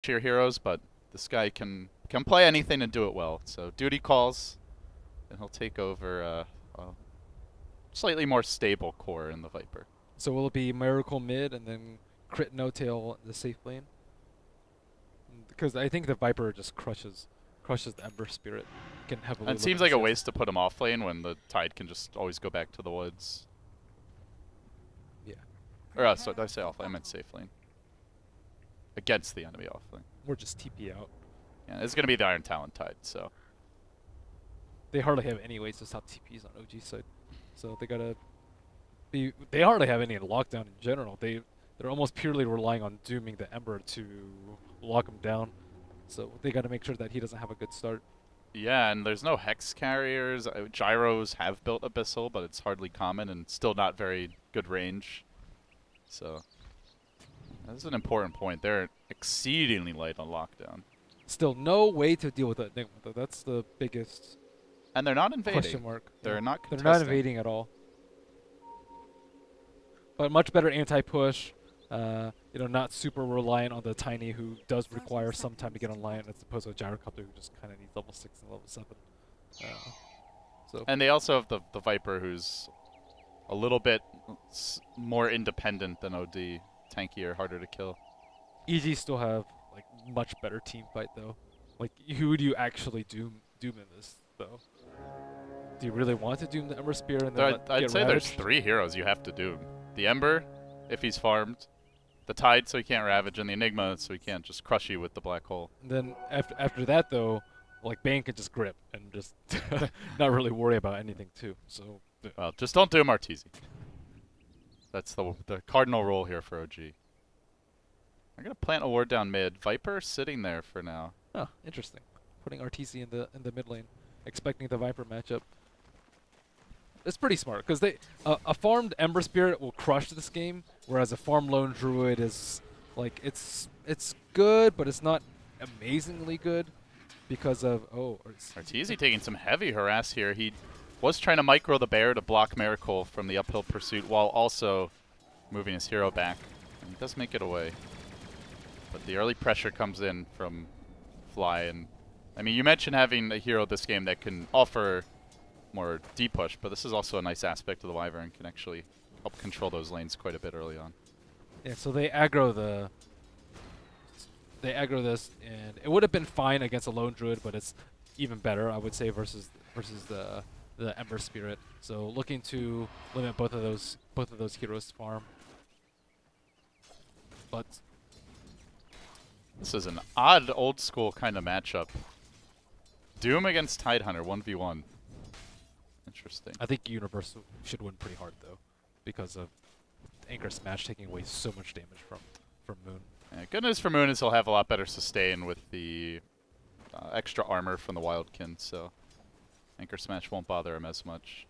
cheer heroes, but this guy can play anything and do it well. So duty calls, and he'll take over a slightly more stable core in the Viper. So will it be Miracle mid and then crit no tail in the safe lane? Because I think the Viper just crushes the Ember Spirit. Can heavily. And it seems like a waste to put him off lane when the Tide can just always go back to the woods. Yeah. Or so did I say off lane? I meant safe lane. Against the enemy off lane. Or just TP out. Yeah, it's gonna be the Iron Talon Tide, so. They hardly have any ways to stop TPs on OG side, so they gotta be. They hardly have any lockdown in general. They're almost purely relying on dooming the Ember to lock him down. So they gotta make sure that he doesn't have a good start. Yeah, and there's no Hex carriers. Gyros have built Abyssal, but it's hardly common and still not very good range. So that's an important point. They're exceedingly light on lockdown. Still, no way to deal with that Enigma, though. That's the biggest And they're not invading. question mark. They're Yeah. not They're contesting. not invading at all. But much better anti-push. Not super reliant on the Tiny, who does require some time to get online, as opposed to a Gyrocopter, who just kind of needs level 6 and level 7. And they also have the Viper, who's a little bit more independent than OD. Tankier, harder to kill. EG still have like much better team fight though. Like, who do you actually doom in this though? Do you really want to doom the Ember Spear and then I'd say there's ravaged? 3 heroes you have to doom. The Ember, if he's farmed. The Tide, so he can't ravage, and the Enigma, so he can't just crush you with the black hole. And then after that though, like Bane can just grip and just not really worry about anything too. So well, just don't doom Arteezy. That's the cardinal rule here for OG. I'm gonna plant a ward down mid. Viper sitting there for now. oh, interesting. Putting RTC in the mid lane, expecting the Viper matchup. It's pretty smart because a farmed Ember Spirit will crush this game, whereas a farmed Lone Druid is like it's good, but it's not amazingly good because of Arteezy taking some heavy harass here. He was trying to micro the bear to block Miracle from the uphill pursuit while also moving his hero back. And he does make it away, but the early pressure comes in from Fly, and I mean, you mentioned having a hero this game that can offer more deep push, but this is also a nice aspect of the Wyvern, can actually help control those lanes quite a bit early on. Yeah, so they aggro this, and it would have been fine against a Lone Druid, but it's even better, I would say, versus the Ember Spirit. So looking to limit both of those heroes' farm. But this is an odd old school kind of matchup. Doom against Tidehunter 1v1. Interesting. I think Universe should win pretty hard though, because of Anchor Smash taking away so much damage from Moon. Yeah, good news for Moon is he'll have a lot better sustain with the extra armor from the Wildkin, so Anchor Smash won't bother him as much.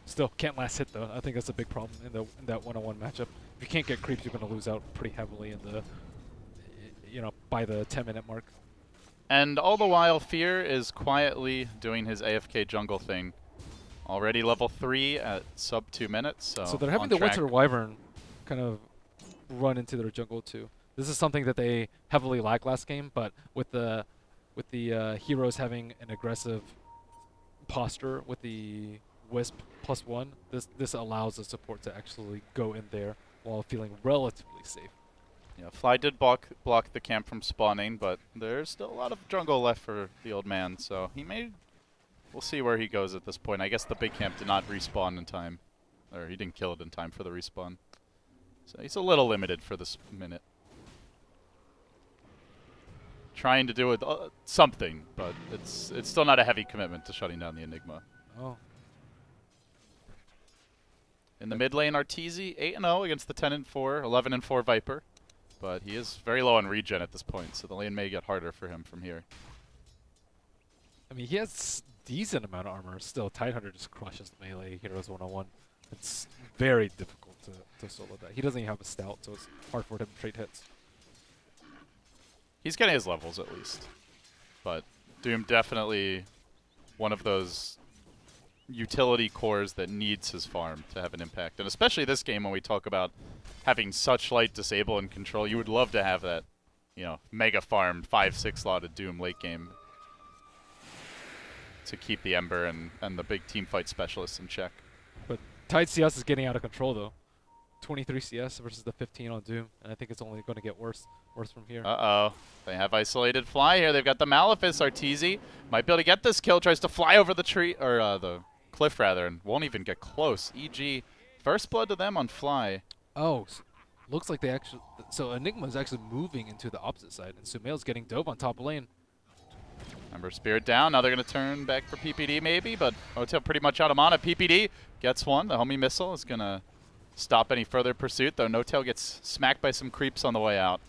Still, can't last hit though. I think that's a big problem in that one-on-one matchup. If you can't get creeps, you're going to lose out pretty heavily in the, by the 10-minute mark. And all the while, Fear is quietly doing his AFK jungle thing. Already level 3 at sub 2 minutes, so they're having the Winter Wyvern kind of run into their jungle too. This is something that they heavily lacked last game, but with the heroes having an aggressive posture with the Wisp +1, this allows the support to actually go in there while feeling relatively safe. Yeah, Fly did block the camp from spawning, but there's still a lot of jungle left for the old man, so he may. We'll see where he goes at this point. I guess the big camp did not respawn in time, or he didn't kill it in time for the respawn. So he's a little limited for this minute. Trying to do with something, but it's still not a heavy commitment to shutting down the Enigma. Oh. In the mid lane, Arteezy 8-0 against the 10-4, 11-4 Viper, but he is very low on regen at this point, so the lane may get harder for him from here. I mean, he has decent amount of armor. Still, Tidehunter just crushes the melee heroes one-on-one. It's very difficult to solo that. He doesn't even have a stout, so it's hard for him to trade hits. He's getting his levels at least, but Doom definitely one of those utility cores that needs his farm to have an impact. And especially this game when we talk about having such light disable and control, you would love to have that you know, mega farmed 5-6 slotted Doom late game to keep the Ember and the big team fight specialists in check. But Tide CS is getting out of control though. 23 CS versus the 15 on Doom, and I think it's only going to get worse from here. Uh-oh. They have isolated fly here. They've got the Malefice. Arteezy might be able to get this kill. Tries to fly over the tree, or the cliff rather, and won't even get close. EG, first blood to them on fly. Oh, so looks like they actually... So Enigma is actually moving into the opposite side, and Sumail's getting dove on top lane. Ember Spirit down. Now they're going to turn back for PPD maybe, but Hotel pretty much out of mana. PPD gets one. The homie missile is going to stop any further pursuit, though No-Tail gets smacked by some creeps on the way out.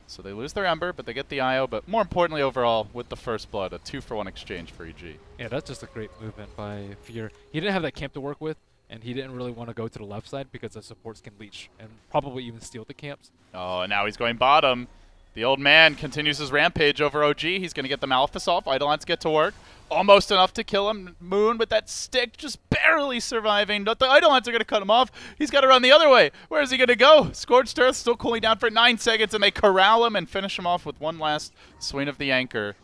So they lose their Ember, but they get the IO. But more importantly overall, with the first blood, a 2-for-1 exchange for EG. Yeah, that's just a great movement by Fear. He didn't have that camp to work with, and he didn't really want to go to the left side because the supports can leech and probably even steal the camps. Oh, and now he's going bottom. The old man continues his rampage over OG. He's going to get the Malefice off. Eidolons get to work. Almost enough to kill him. Moon with that stick just barely surviving. The Eidolons are going to cut him off. He's got to run the other way. Where is he going to go? Scorched Earth still cooling down for 9 seconds, and they corral him and finish him off with one last swing of the anchor,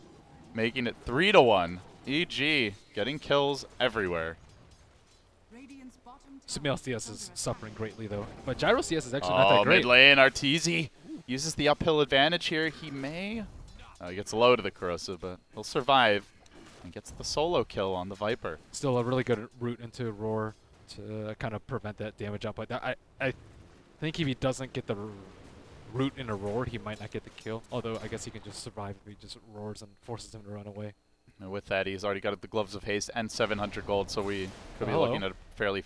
making it 3-1. EG getting kills everywhere. Sumail CS is suffering greatly, though. But Gyro CS is actually not that great. Mid lane, Arteezy uses the uphill advantage here. He may... he gets low to the Corrosive, but he'll survive. And gets the solo kill on the Viper. Still a really good route into Roar to kind of prevent that damage up. But I think if he doesn't get the route in a Roar, he might not get the kill. Although I guess he can just survive if he just roars and forces him to run away. And with that, he's already got the Gloves of Haste and 700 gold, so we could be looking at a fairly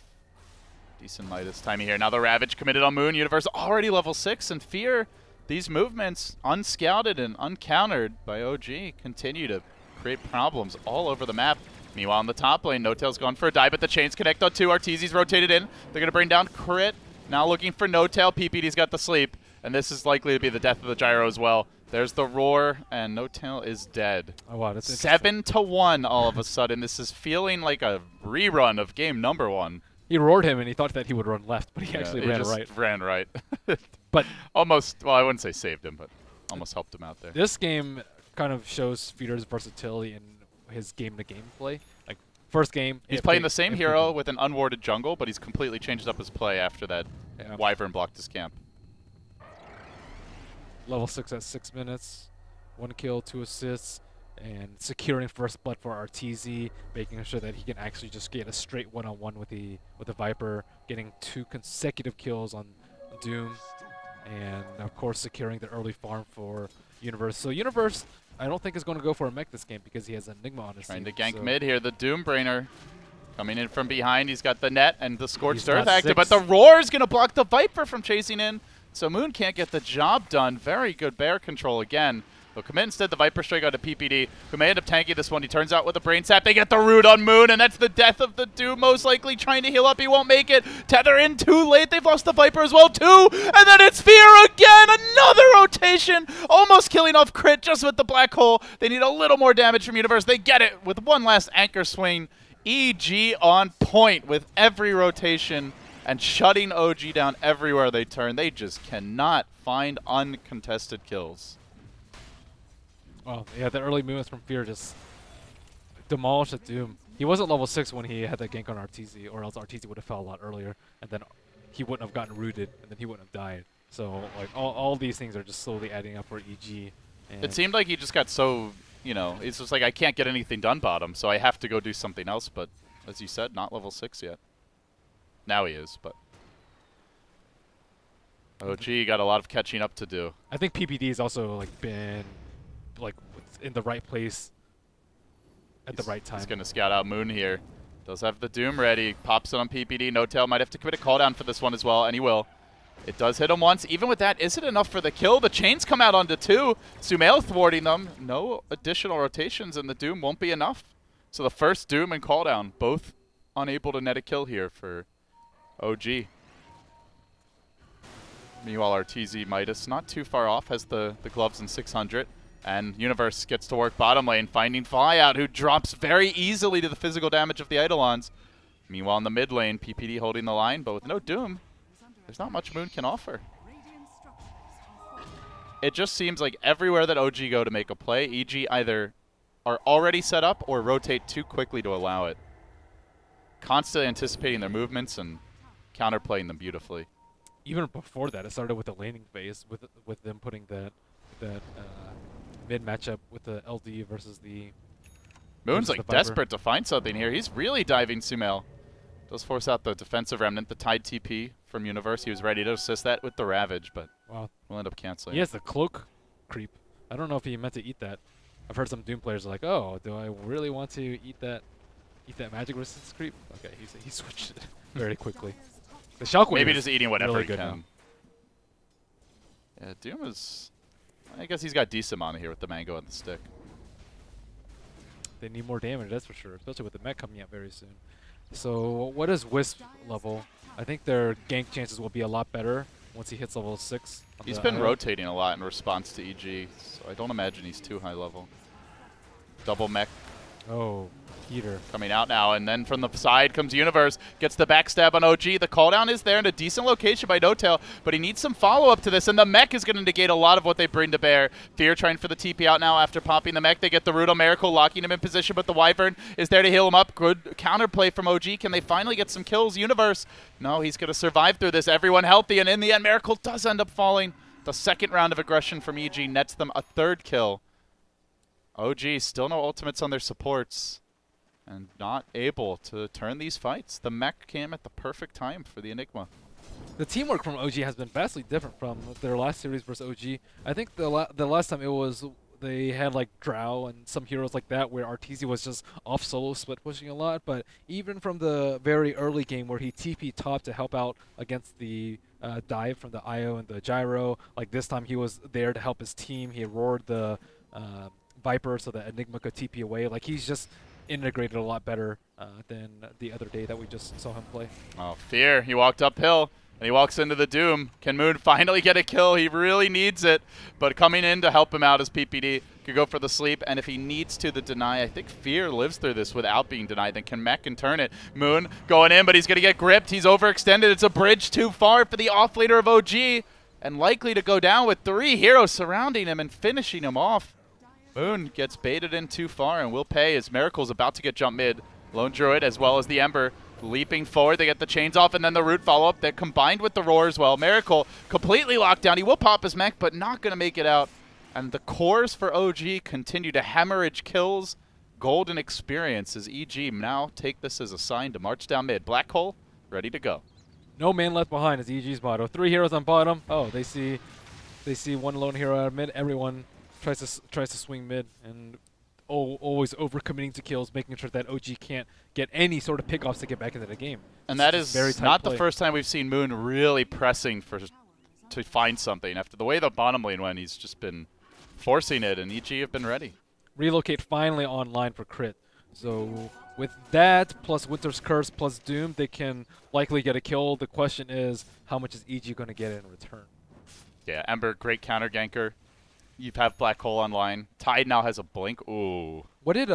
decent Midas timing here. Now the Ravage committed on Moon. Universe already level 6, and Fear, these movements, unscouted and uncountered by OG, continue to create problems all over the map. Meanwhile, on the top lane, No-Tail's gone for a dive, but the chains connect on 2. Arteezy's rotated in. They're going to bring down Crit. Now looking for No-Tail. PPD's got the sleep, and this is likely to be the death of the Gyro as well. There's the Roar, and No-Tail is dead. Oh, wow, that's 7-1 all of a sudden. This is feeling like a rerun of game number 1. He roared him, and he thought that he would run left, but he actually ran right. Ran right. But almost, well, I wouldn't say saved him, but almost helped him out there. This game kind of shows Feeder's versatility in his game-to-game play. Like, first game... He's playing the same hero with an unwarded jungle, but he's completely changed up his play after that Wyvern blocked his camp. Level 6 at 6 minutes. 1 kill, 2 assists. And securing first blood for Arteezy, making sure that he can actually just get a straight one-on-one with the Viper, getting 2 consecutive kills on Doom, and of course securing the early farm for Universe. So Universe, I don't think is going to go for a mech this game because he has Enigma on his team. Trying to gank mid here. The Doombrainer coming in from behind. He's got the net and the Scorched Earth active, but the Roar is going to block the Viper from chasing in, so Moon can't get the job done. Very good bear control again. They'll commit instead. The Viper strike out to PPD, who may end up tanking this one. He turns out with a Brain Sap. They get the root on Moon, and that's the death of the Doom. Most likely trying to heal up. He won't make it. Tether in too late. They've lost the Viper as well, too. And then it's Fear again. Another rotation. Almost killing off Crit just with the Black Hole. They need a little more damage from Universe. They get it with one last anchor swing. EG on point with every rotation and shutting OG down everywhere they turn. They just cannot find uncontested kills. Well, yeah, the early movements from Fear just demolished the Doom. He wasn't level 6 when he had that gank on Arteezy, or else Arteezy would have fell a lot earlier, and then he wouldn't have gotten rooted, and then he wouldn't have died. So, like, all these things are just slowly adding up for EG. And it seemed like he just got so, you know, it's just like, I can't get anything done bottom, so I have to go do something else, but as you said, not level 6 yet. Now he is, but OG got a lot of catching up to do. I think PPD's also, like, been like in the right place at the right time. He's going to scout out Moon here. Does have the Doom ready. Pops it on PPD. No-Tail might have to commit a call down for this one as well, and he will. It does hit him once. Even with that, is it enough for the kill? The chains come out onto 2. Sumail thwarting them. No additional rotations, and the Doom won't be enough. So the first Doom and call down, both unable to net a kill here for OG. Meanwhile, Arteezy Midas not too far off, has the gloves in 600. And Universe gets to work bottom lane, finding Flyout, who drops very easily to the physical damage of the Eidolons. Meanwhile, in the mid lane, PPD holding the line, but with no Doom, there's not much Moon can offer. it just seems like everywhere that OG go to make a play, EG either are already set up or rotate too quickly to allow it. Constantly anticipating their movements and counterplaying them beautifully. Even before that, it started with the laning phase, with them putting that mid matchup with the LD versus the Moon's like Viper. desperate to find something here. He's really diving Sumail. Does force out the defensive remnant, the Tide TP from Universe. He was ready to assist that with the Ravage, but wow, we'll end up canceling. he has the cloak creep. I don't know if he meant to eat that. I've heard some Doom players are like, oh, do I really want to eat that magic resistance creep? Okay, he switched it very quickly. The shockwave Maybe is just eating whatever really he good can. Yeah, Doom is... I guess he's got decent mana here with the mango and the stick. They need more damage, that's for sure, especially with the mech coming out very soon. So what is Wisp level? I think their gank chances will be a lot better once he hits level 6. He's been rotating a lot in response to EG, so I don't imagine he's too high level. Double mech Oh, heater. coming out now, and then from the side comes Universe, gets the backstab on OG. The cooldown is there in a decent location by No-Tail, but he needs some follow-up to this, and the mech is going to negate a lot of what they bring to bear. Fear trying for the TP out now after popping the mech. They get the Rudo Miracle, locking him in position, but the Wyvern is there to heal him up. Good counterplay from OG. Can they finally get some kills? Universe, no, he's going to survive through this. Everyone healthy, and in the end, Miracle does end up falling. The second round of aggression from EG nets them a third kill. OG still no ultimates on their supports and not able to turn these fights. The mech came at the perfect time for the Enigma. The teamwork from OG has been vastly different from their last series versus OG. I think the last time it was they had like Drow and some heroes like that where Arteezy was just off solo split pushing a lot, but even from the very early game where he TP top to help out against the dive from the IO and the Gyro, like this time he was there to help his team. He roared the Viper so that Enigma could TP away. Like he's just integrated a lot better than the other day that we just saw him play. Oh, Fear, he walked uphill and he walks into the Doom. Can Moon finally get a kill? He really needs it, but coming in to help him out as PPD. Could go for the sleep, and if he needs to, the deny. I think Fear lives through this without being denied. Then can mech and turn it. Moon going in, but he's going to get gripped. He's overextended. It's a bridge too far for the off-laner of OG, and likely to go down with 3 heroes surrounding him and finishing him off. Moon gets baited in too far and will pay as Miracle's about to get jump mid. Lone Druid as well as the Ember leaping forward. They get the chains off and then the root follow-up. They're combined with the roar as well. Miracle completely locked down. He will pop his mech, but not going to make it out. And the cores for OG continue to hemorrhage kills. Golden experience as EG now take this as a sign to march down mid. Black Hole ready to go. No man left behind is EG's motto. 3 heroes on bottom. Oh, they see one lone hero out of mid. Everyone tries to swing mid and always overcommitting to kills, making sure that OG can't get any sort of pickoffs to get back into the game. And that is very tight not play. the first time we've seen Moon really pressing to find something. After the way the bottom lane went, he's just been forcing it, and EG have been ready. Relocate finally online for crit. So with that, plus Winter's Curse, plus Doom, they can likely get a kill. The question is, how much is EG going to get in return? Yeah, Ember, great counter ganker. You have Black Hole online. Tide now has a blink. Ooh. What did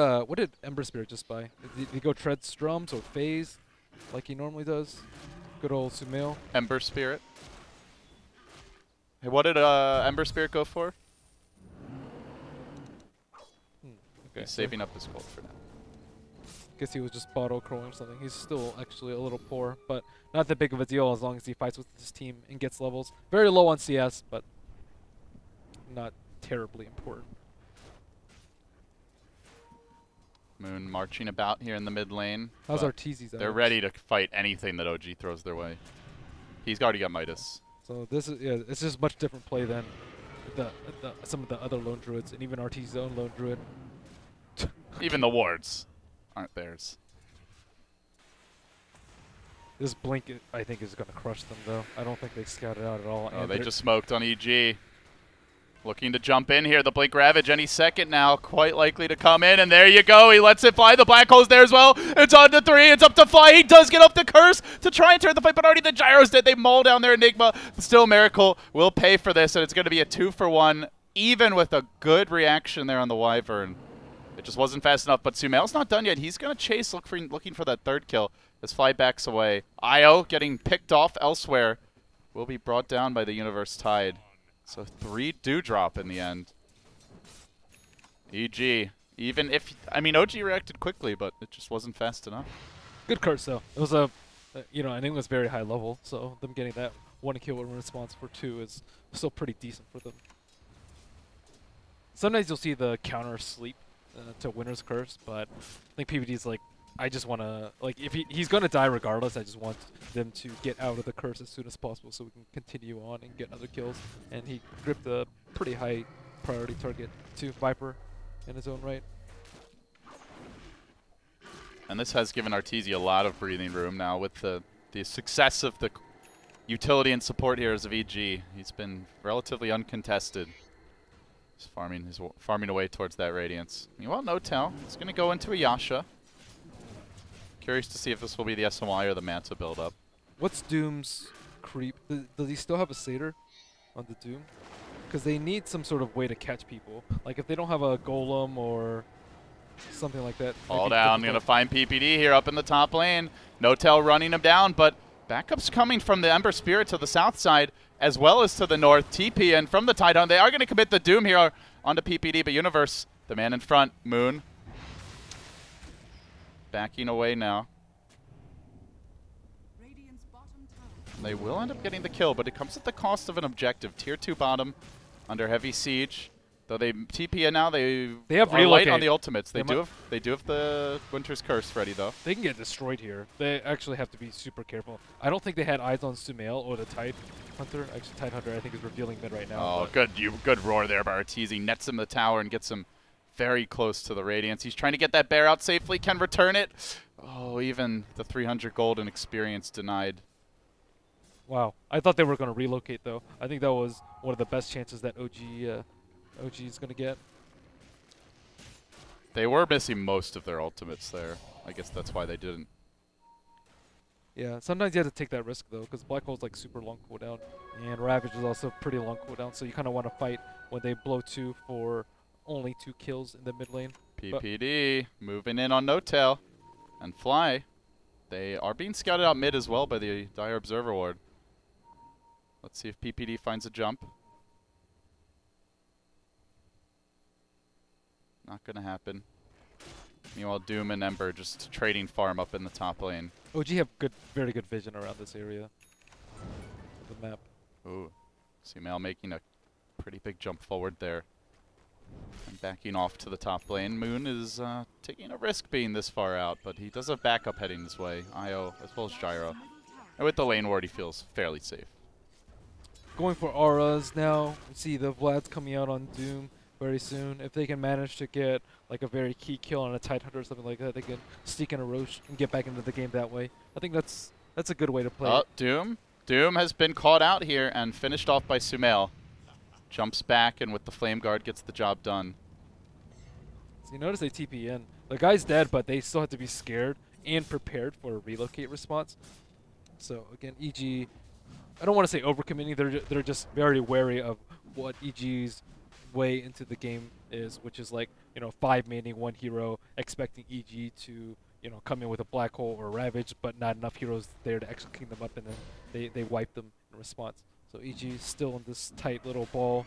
Ember Spirit just buy? Did he go Tread Strums or Phase like he normally does? Good old Sumail. Ember Spirit. Hey, what did Ember Spirit go for? Okay. He's saving up his gold for now. Guess he was just bottle crowing or something. He's still actually a little poor, but not that big of a deal as long as he fights with his team and gets levels. Very low on CS, but not terribly important. Moon marching about here in the mid lane. How's Arteezy's? They're ready to fight anything that OG throws their way. He's already got Midas. So this is it's just much different play than some of the other lone druids and even Arteezy's own lone druid. Even the wards aren't theirs. This blink, I think, is going to crush them, though. I don't think they scouted out at all. Oh, they just smoked on EG. Looking to jump in here. The Blink Ravage any second now. Quite likely to come in. And there you go. He lets it fly. The Black Hole's there as well. It's on to 3. It's up to fly. He does get up the curse to try and turn the fight. But already the Gyro's dead. They maul down their Enigma. Still Miracle will pay for this. And it's going to be a 2-for-1. Even with a good reaction there on the Wyvern. It just wasn't fast enough. But Sumail's not done yet. He's going to chase looking for that third kill as Fly backs away. Io getting picked off elsewhere. Will be brought down by the Universe Tide. So 3 do drop in the end. EG. Even if, I mean, OG reacted quickly, but it just wasn't fast enough. Good curse though. It was a, you know, I think it was very high level. So them getting that 1 kill in response for 2 is still pretty decent for them. Sometimes you'll see the counter sleep to Winner's Curse, but I think PvD's like, I just want to, like, if he's going to die regardless, I just want them to get out of the curse as soon as possible so we can continue on and get other kills. And he gripped a pretty high priority target to Viper in his own right. And this has given Arteezy a lot of breathing room now with the success of the utility and support heroes of EG. He's been relatively uncontested. He's farming away towards that Radiance. Meanwhile, No-Tell is going to go into a Yasha. Curious to see if this will be the SMY or the Manta build-up. What's Doom's creep? Does he still have a Satyr on the Doom? Because they need some sort of way to catch people. Like if they don't have a Golem or something like that. All down, going to find PPD here up in the top lane. No-Tell running him down, but backup's coming from the Ember Spirit to the south side, as well as to the north. TP and from the Titan, they are going to commit the Doom here onto PPD, but Universe, the man in front, Moon, backing away now. They will end up getting the kill, but it comes at the cost of an objective. Tier 2 bottom under heavy siege. Though they TP in now, they have are relocate light on the ultimates. They do have the Winter's Curse ready though. They can get destroyed here. They actually have to be super careful. I don't think they had eyes on Sumail or the Tide Hunter. Actually, Tide Hunter I think is revealing mid right now. Oh, good roar there by Arteezy. Nets him the tower and gets him very close to the Radiance. He's trying to get that bear out safely. Can return it. Oh, even the 300 gold and experience denied. Wow. I thought they were going to relocate, though. I think that was one of the best chances that OG is going to get. They were missing most of their ultimates there. I guess that's why they didn't. Yeah, sometimes you have to take that risk, though, because Black Hole's like super long cooldown, and Ravage is also pretty long cooldown, so you kind of want to fight when they blow 2 for only 2 kills in the mid lane. PPD moving in on No-Tell and Fly. They are being scouted out mid as well by the Dire Observer Ward. Let's see if PPD finds a jump. Not going to happen. Meanwhile, Doom and Ember just trading farm up in the top lane. OG have very good vision around this area of the map. Ooh. Sumail making a pretty big jump forward there. And backing off to the top lane. Moon is taking a risk being this far out, but he does have backup heading his way. Io as well as Gyro. And with the lane ward, he feels fairly safe. Going for auras now. We see the Vlad's coming out on Doom very soon. If they can manage to get like a very key kill on a Tide Hunter or something like that, they can sneak in a Roche and get back into the game that way. I think that's a good way to play it. Doom. Doom has been caught out here and finished off by Sumail. Jumps back and with the Flame Guard gets the job done. So you notice they TP in. The guy's dead, but they still have to be scared and prepared for a relocate response. So again, EG, I don't want to say overcommitting. They're just very wary of what EG's way into the game is, which is like, you know, 5 manning 1 hero, expecting EG to, you know, come in with a Black Hole or Ravage, but not enough heroes there to actually clean them up, and then they wipe them in response. So EG is still in this tight little ball.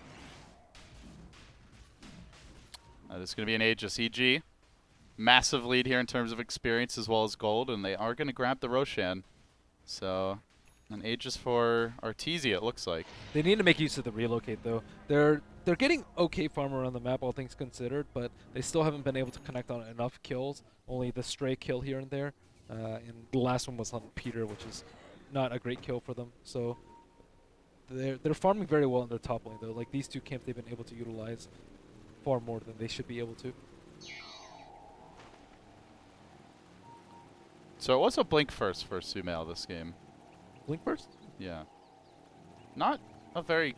This is going to be an Aegis. EG, massive lead here in terms of experience as well as gold, and they are going to grab the Roshan. So an Aegis for Arteezy, it looks like. They need to make use of the relocate, though. They're getting okay farm around the map, all things considered, but they still haven't been able to connect on enough kills. Only the stray kill here and there. And the last one was on Peter, which is not a great kill for them. So they're farming very well in their top lane, though. Like, these 2 camps they've been able to utilize far more than they should be able to. So it was a blink first for Sumail this game. Blink first? Yeah. Not a very...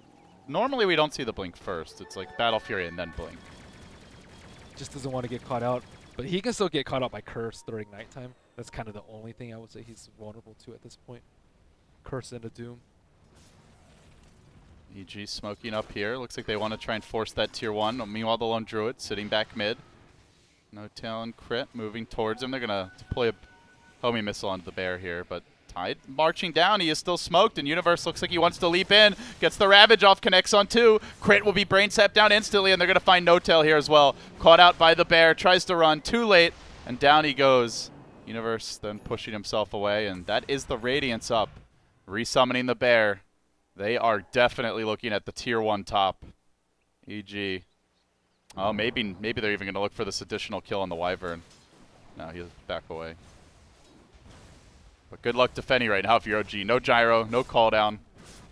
Normally we don't see the blink first. It's like Battle Fury and then blink. Just doesn't want to get caught out. But he can still get caught out by Curse during nighttime. That's kind of the only thing I would say he's vulnerable to at this point. Curse into Doom. EG smoking up here. Looks like they want to try and force that tier 1. Meanwhile, the Lone Druid sitting back mid. No-Tell and Crit moving towards him. They're going to deploy a homing missile onto the bear here, but Tide marching down. He is still smoked, and Universe looks like he wants to leap in. Gets the Ravage off, connects on 2. Crit will be brain sapped down instantly, and they're going to find No Tail here as well. Caught out by the bear, tries to run too late, and down he goes. Universe then pushing himself away, and that is the Radiance up. Resummoning the bear. They are definitely looking at the tier 1 top. EG. Oh, maybe they're even going to look for this additional kill on the Wyvern. No, he'll back away. But good luck defending right now if you're OG. No gyro, no call down,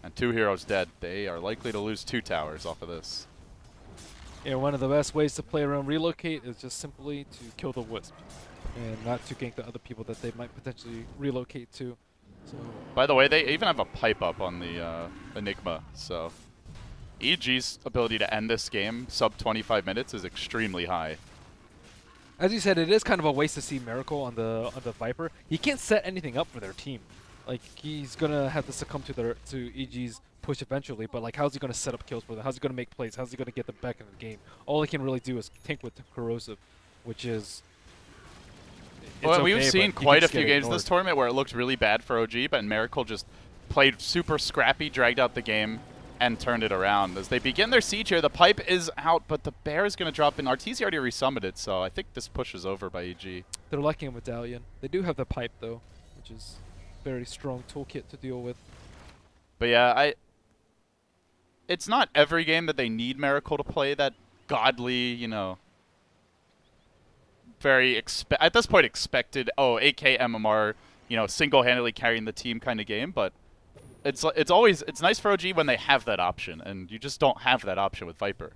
and 2 heroes dead. They are likely to lose 2 towers off of this. Yeah, one of the best ways to play around relocate is just simply to kill the Wisp and not to gank the other people that they might potentially relocate to. So by the way, they even have a pipe up on the Enigma, so EG's ability to end this game sub 25 minutes is extremely high. as you said, it is kind of a waste to see Miracle on the Viper. He can't set anything up for their team. Like, he's gonna have to succumb to EG's push eventually, but like, how's he gonna set up kills for them? How's he gonna make plays? How's he gonna get them back in the game? All he can really do is tank with Corrosive, which is well, okay, we've seen quite a few games this tournament where it looked really bad for OG, but Miracle just played super scrappy, dragged out the game, and turned it around. As they begin their siege here, the pipe is out, but the bear is going to drop in. Arteezy already resummoned it, so I think this push is over by EG. They're lacking a medallion. They do have the pipe, though, which is a very strong toolkit to deal with. But yeah, it's not every game that they need Miracle to play that godly, you know, very at this point expected, oh, AK MMR, you know, single-handedly carrying the team kind of game, but it's nice for OG when they have that option, and you just don't have that option with Viper.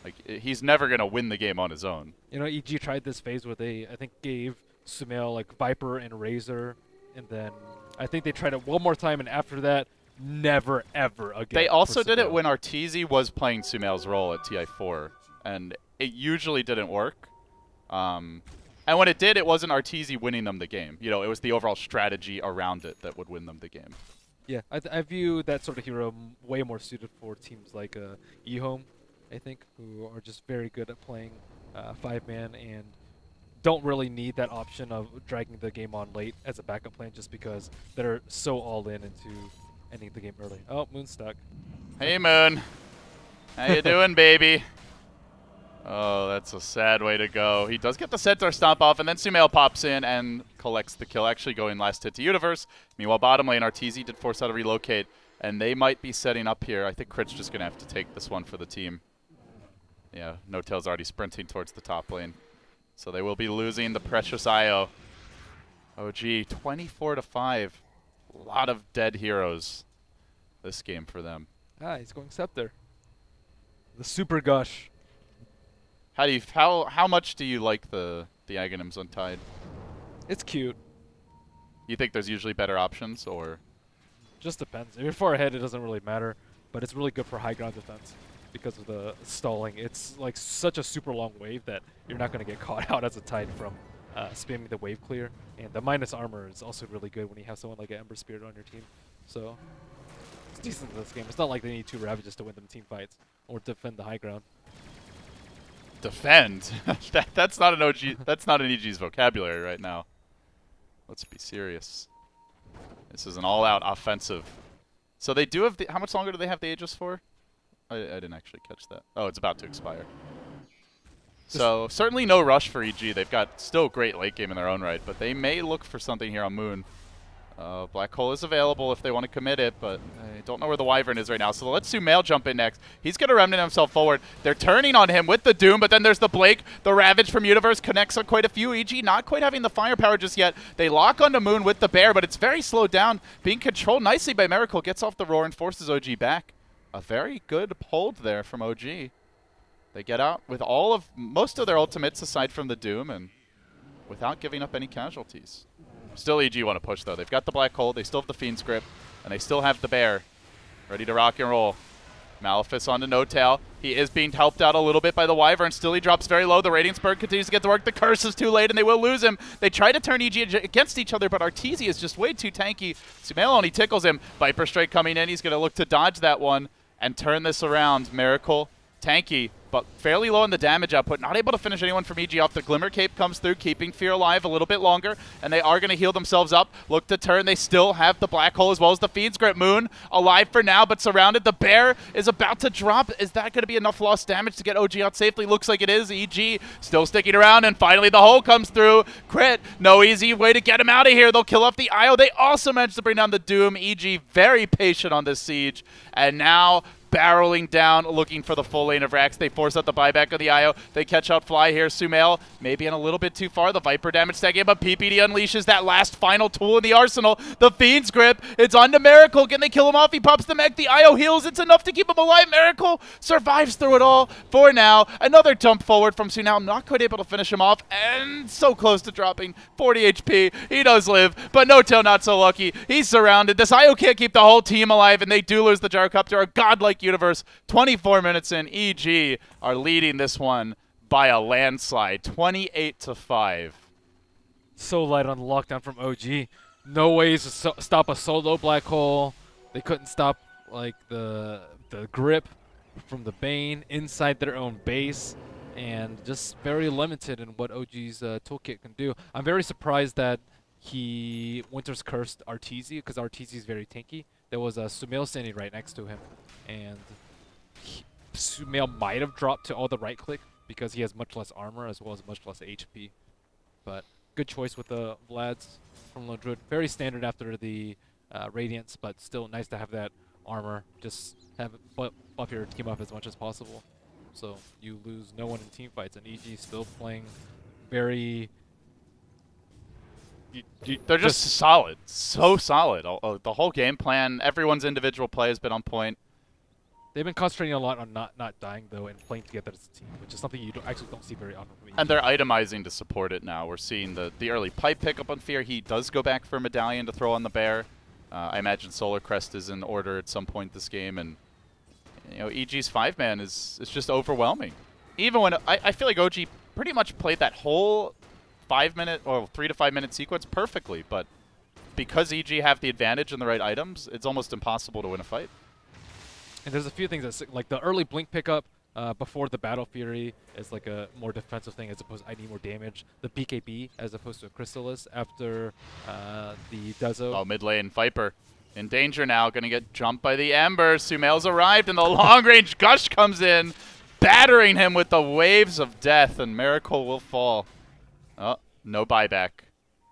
Like, he's never gonna win the game on his own. You know, EG tried this phase where they, I think, gave Sumail like Viper and Razor, and then I think they tried it one more time, and after that, never ever again. They also did it when Arteezy was playing Sumail's role at TI4, and it usually didn't work. And when it did, it wasn't Arteezy winning them the game. You know, it was the overall strategy around it that would win them the game. Yeah, I view that sort of hero way more suited for teams like eHome, I think, who are just very good at playing 5-man and don't really need that option of dragging the game on late as a backup plan just because they're so all in into ending the game early. Oh, Moon's stuck. Hey, Moon. How you doing, baby? Oh, that's a sad way to go. He does get the Centaur stomp off, and then Sumail pops in and collects the kill, actually going last hit to Universe. Meanwhile, bottom lane, Arteezy did force out a relocate, and they might be setting up here. I think Crit's just going to have to take this one for the team. Yeah, No Tail's already sprinting towards the top lane. So they will be losing the precious IO. OG, 24-5. A lot of dead heroes this game for them. Ah, he's going Scepter. The Super Gush. How much do you like the Aghanims on Tide? It's cute. You think there's usually better options, or? Just depends. If you're far ahead, it doesn't really matter, but it's really good for high ground defense because of the stalling. It's like such a super long wave that you're not going to get caught out as a Tide from spamming the wave clear. And the minus armor is also really good when you have someone like an Ember Spirit on your team. So it's decent in this game. It's not like they need 2 Ravages to win them team fights or defend the high ground. Defend? That's not an OG. That's not an EG's vocabulary right now. Let's be serious. This is an all-out offensive. So they do have the. How much longer do they have the Aegis for? I didn't actually catch that. Oh, it's about to expire. So certainly no rush for EG. They've got still great late game in their own right, but they may look for something here on Moon. Black Hole is available if they want to commit it, but I don't know where the Wyvern is right now. So let's Sumail jump in next. He's going to remnant himself forward. They're turning on him with the Doom, but then there's the Blake. The Ravage from Universe connects on quite a few. EG not quite having the firepower just yet. They lock onto Moon with the Bear, but it's very slowed down. Being controlled nicely by Miracle. Gets off the roar and forces OG back. A very good hold there from OG. They get out with most of their ultimates aside from the Doom and without giving up any casualties. Still EG want to push, though. They've got the Black Hole, they still have the Fiend's Grip, and they still have the Bear. Ready to rock and roll. Malefice onto No Tail. He is being helped out a little bit by the Wyvern. Still he drops very low. The Radiance Bird continues to get to work. The Curse is too late, and they will lose him. They try to turn EG against each other, but Arteezy is just way too tanky. Sumail only tickles him. Viper Strike coming in. He's going to look to dodge that one and turn this around. Miracle, tanky. but fairly low on the damage output. Not able to finish anyone from EG off. The Glimmer Cape comes through, keeping Fear alive a little bit longer, and they are going to heal themselves up. Look to turn. They still have the Black Hole as well as the Fiend's Grip. Moon alive for now, but surrounded. The Bear is about to drop. Is that going to be enough lost damage to get OG out safely? Looks like it is. EG still sticking around, and finally the hole comes through. Crit, no easy way to get him out of here. They'll kill off the IO. They also managed to bring down the Doom. EG very patient on this siege, and now barreling down, looking for the full lane of Rax. They force out the buyback of the IO. They catch out Fly here. Sumail maybe in a little bit too far. The Viper damage stacking, but PPD unleashes that last final tool in the arsenal. The Fiend's Grip. It's on to Miracle. Can they kill him off? He pops the mech. The IO heals. It's enough to keep him alive. Miracle survives through it all for now. Another jump forward from Sunao. Not quite able to finish him off, and so close to dropping 40 HP. He does live, but No Tail not so lucky. He's surrounded. This IO can't keep the whole team alive, and they do lose the Gyrocopter. A godlike universe. 24 minutes in, EG are leading this one by a landslide, 28-5. So light on the lockdown from OG. No ways to stop a solo Black Hole. They couldn't stop like the grip from the Bane inside their own base, and just very limited in what OG's toolkit can do. I'm very surprised that he Winter's cursed Arteezy, because Arteezy is very tanky. There was a Sumail standing right next to him, and Sumail might have dropped to all the right click because he has much less armor as well as much less HP. But good choice with the Vlads from Lone Druid. Very standard after the Radiance, but still nice to have that armor. Just have it buff your team up as much as possible, so you lose no one in team fights. And EG still playing very. They're just solid, so solid. The whole game plan, everyone's individual play has been on point. They've been concentrating a lot on not dying though, and playing together as a team, which is something you actually don't see very often from EG. And they're itemizing to support it now. We're seeing the early pipe pickup on Fear. He does go back for Medallion to throw on the Bear. I imagine Solar Crest is in order at some point this game, and you know, EG's 5-man is just overwhelming. Even when I feel like OG pretty much played that whole 5-minute or 3 to 5 minute sequence perfectly, but because EG have the advantage and the right items, it's almost impossible to win a fight. And there's a few things that, like the early blink pickup before the Battle Fury is like a more defensive thing as opposed to I need more damage. The BKB as opposed to a Crystallis after the Dezo. Oh, mid lane, Viper in danger now, gonna get jumped by the Ember. Sumail's arrived and the long range Gush comes in, battering him with the waves of death, and Miracle will fall. Oh, no buyback.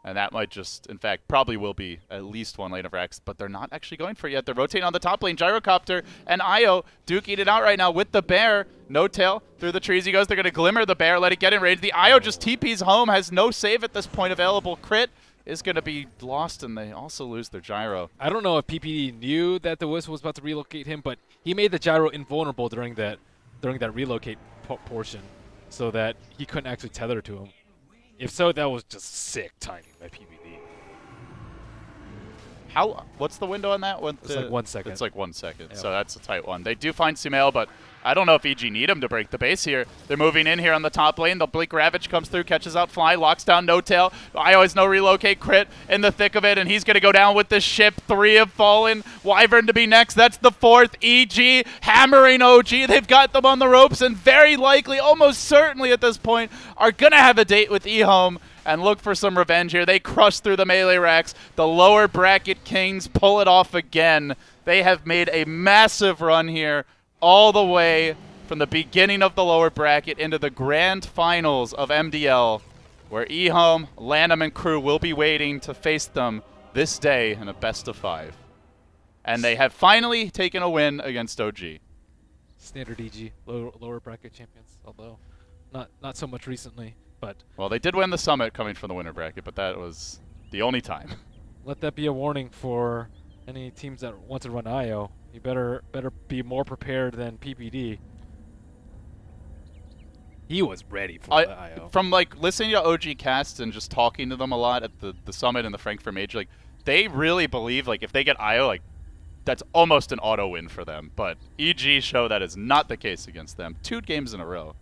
And that might just, in fact, probably will be at least one lane of Rex, but they're not actually going for it yet. They're rotating on the top lane. Gyrocopter and IO duking it out right now with the Bear. No Tail through the trees he goes. They're going to Glimmer the Bear, let it get in range. The IO just TP's home, has no save at this point available. Crit is going to be lost, and they also lose their Gyro. I don't know if PPD knew that the Wisp was about to relocate him, but he made the Gyro invulnerable during that relocate portion so that he couldn't actually tether to him. If so, that was just sick timing by PPD. What's the window on that? It's like 1 second. It's like 1 second, yep. So that's a tight one. They do find Sumail, but I don't know if EG need him to break the base here. They're moving in here on the top lane. The Blink Ravage comes through, catches out Fly, locks down No Tail. I always know relocate Crit in the thick of it, and he's going to go down with the ship. 3 have fallen. Wyvern to be next. That's the 4th. EG hammering OG. They've got them on the ropes, and very likely, almost certainly at this point, are going to have a date with eHome and look for some revenge here. They crush through the melee racks. The lower bracket Kings pull it off again. They have made a massive run here all the way from the beginning of the lower bracket into the grand finals of MDL, where eHome, Lanham, and crew will be waiting to face them this day in a best-of-5. And they have finally taken a win against OG. Standard EG, lower bracket champions, although not so much recently. But well, they did win the summit coming from the winner bracket, but that was the only time. Let that be a warning for any teams that want to run IO. You better be more prepared than PPD. He was ready for the IO. From like listening to OG cast and just talking to them a lot at the summit and the Frankfurt Major, like they really believe like if they get IO, like that's almost an auto win for them. But EG show that is not the case against them. 2 games in a row.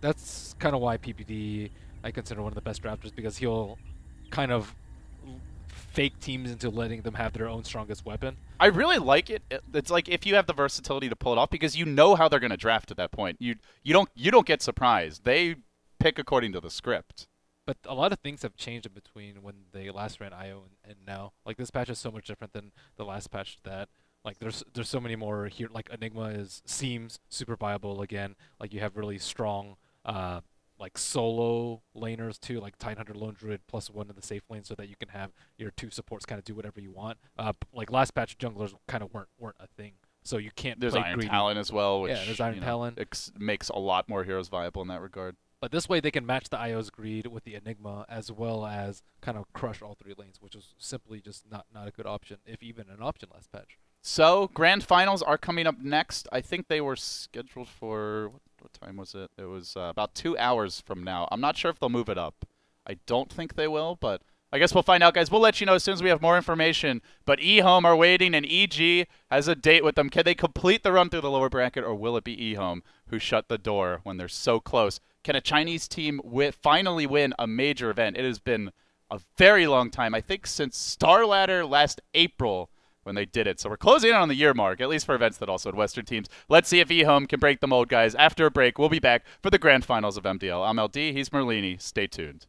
That's kind of why PPD I consider one of the best drafters, because he'll kind of fake teams into letting them have their own strongest weapon. I really like it. It's like if you have the versatility to pull it off, because you know how they're going to draft at that point. You don't get surprised. They pick according to the script. But a lot of things have changed in between when they last ran IO and now. Like this patch is so much different than the last patch that like there's so many more here. Like Enigma seems super viable again. Like you have really strong like solo laners too, like Tidehunter Lone Druid +1 in the safe lane, so that you can have your 2 supports kind of do whatever you want. Like last patch, junglers kind of weren't a thing, so you can't. There's play Iron greedy. Talon as well, which there's Iron Talon. Makes a lot more heroes viable in that regard. But this way they can match the IO's greed with the Enigma, as well as kind of crush all 3 lanes, which is simply just not a good option, if even an option last patch. So grand finals are coming up next. I think they were scheduled for what time was it? It was about 2 hours from now. I'm not sure if they'll move it up. I don't think they will, but I guess we'll find out, guys. We'll let you know as soon as we have more information. But eHome are waiting, and EG has a date with them. Can they complete the run through the lower bracket, or will it be eHome who shut the door when they're so close? Can a Chinese team finally win a major event? It has been a very long time. I think since Star Ladder last April when they did it. So we're closing in on the year mark, at least for events that also had Western teams. Let's see if eHome can break the mold, guys. After a break, we'll be back for the grand finals of MDL. I'm LD. He's Merlini. Stay tuned.